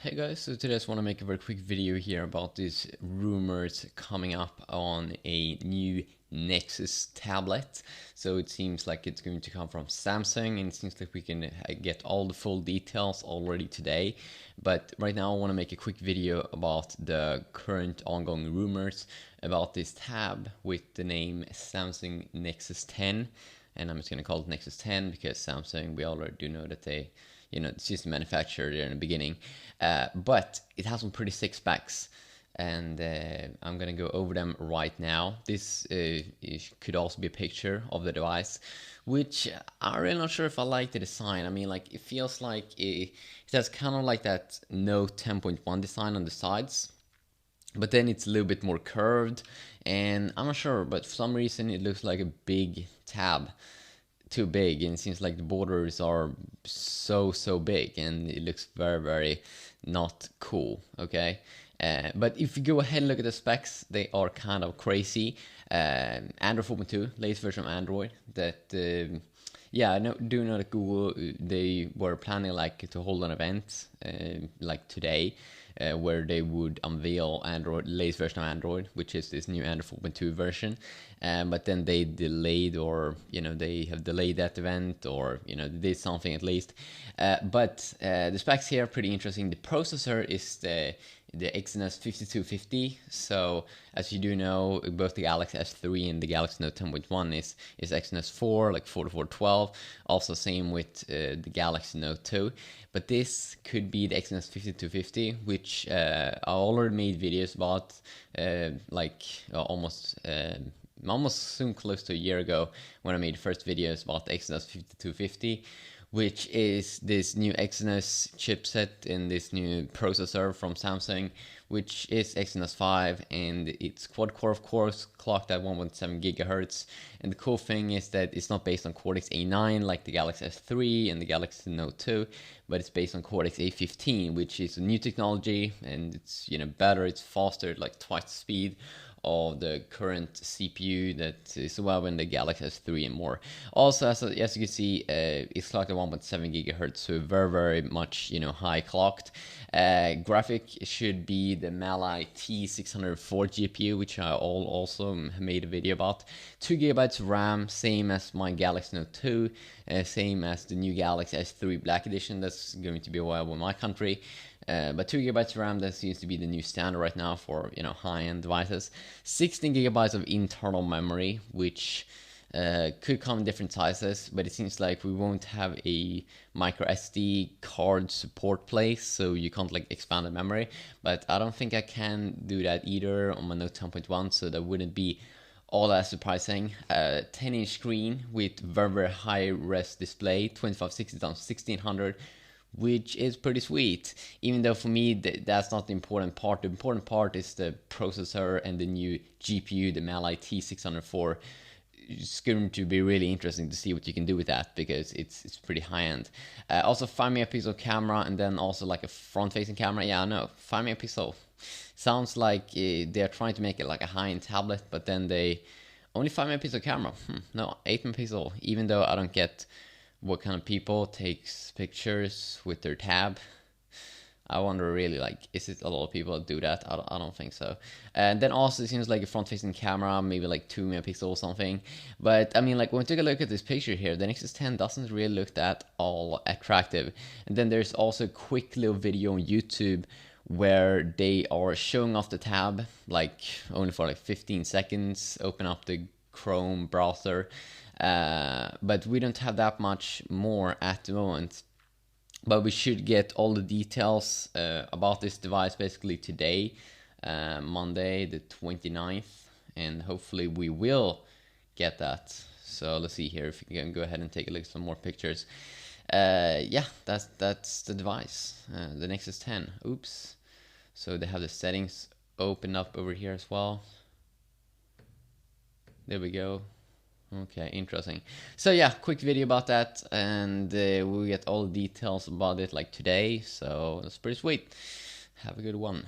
Hey guys, so today I just want to make a very quick video here about these rumors coming up on a new Nexus tablet. So it seems like it's going to come from Samsung, and it seems like we can get all the full details already today. But right now I want to make a quick video about the current ongoing rumors about this tab with the name Samsung Nexus 10. And I'm just going to call it Nexus 10 because Samsung, we already do know that they it's just manufactured there in the beginning. But it has some pretty sick specs, and I'm gonna go over them right now. This could also be a picture of the device, which I'm really not sure if I like the design. I mean, like, it feels like it has kind of like that Note 10.1 design on the sides, but then it's a little bit more curved, and I'm not sure, but for some reason it looks like a big tab, too big, and it seems like the borders are so big, and it looks very not cool. Okay, but if you go ahead and look at the specs, they are kind of crazy. Android 4.2, latest version of Android. That yeah, I do know that Google, they were planning like to hold an event like today, where they would unveil Android, latest version of Android, which is this new Android 4.2 version. But then they delayed, or they have delayed that event, or they did something at least. But the specs here are pretty interesting. The processor is the Exynos 5250. So as you do know, both the Galaxy S3 and the Galaxy Note 10.1 is Exynos 4, like 4412. Also same with the Galaxy Note 2. But this could be the Exynos 5250, which I already made videos about, almost soon close to a year ago, when I made the first videos about the Exynos 5250, which is this new Exynos chipset in this new processor from Samsung, which is Exynos 5, and it's quad-core, of course, clocked at 1.7 gigahertz. And the cool thing is that it's not based on Cortex A9 like the Galaxy S3 and the Galaxy Note 2, but it's based on Cortex A15, which is a new technology, and it's better, it's faster, like twice the speed of the current CPU that is available in the Galaxy S3 and more. Also, as you can see, it's clocked at 1.7 gigahertz, so very much high clocked. Graphic should be the Mali T604 GPU, which I also made a video about. 2 gigabytes of RAM, same as my Galaxy Note 2, same as the new Galaxy S3 Black Edition that's going to be available in my country. But 2 gigabytes of RAM, that seems to be the new standard right now for high-end devices. 16 gigabytes of internal memory, which could come in different sizes, but it seems like we won't have a micro SD card support place, so you can't like expand the memory. But I don't think I can do that either on my Note 10.1, so that wouldn't be all that surprising. 10-inch screen with very high res display, 2560 x 1600, which is pretty sweet, even though for me that's not the important part. The important part is the processor and the new GPU, the Mali T604. It's going to be really interesting to see what you can do with that, because it's pretty high-end. Also 5 megapixel camera, and then also like a front-facing camera. Yeah, I know, 5 megapixel. Sounds like they're trying to make it like a high-end tablet, but then they only 5 megapixel camera. No, 8 megapixel, even though I don't get what kind of people takes pictures with their tab. I wonder really, like, is it a lot of people that do that? I don't think so. And then also it seems like a front-facing camera, maybe like 2 megapixels or something. But I mean, like, when we take a look at this picture here, the Nexus 10 doesn't really look that all attractive. And then there's also a quick little video on YouTube where they are showing off the tab, like only for like 15 seconds. Open up the Chrome browser. But we don't have that much more at the moment. But we should get all the details about this device basically today, Monday the 29th, and hopefully we will get that. So let's see here if we can go ahead and take a look at some more pictures. Yeah, that's the device, the Nexus 10. Oops. So they have the settings open up over here as well. There we go. Okay, interesting. So yeah, quick video about that, and we'll get all the details about it like today, so that's pretty sweet. Have a good one.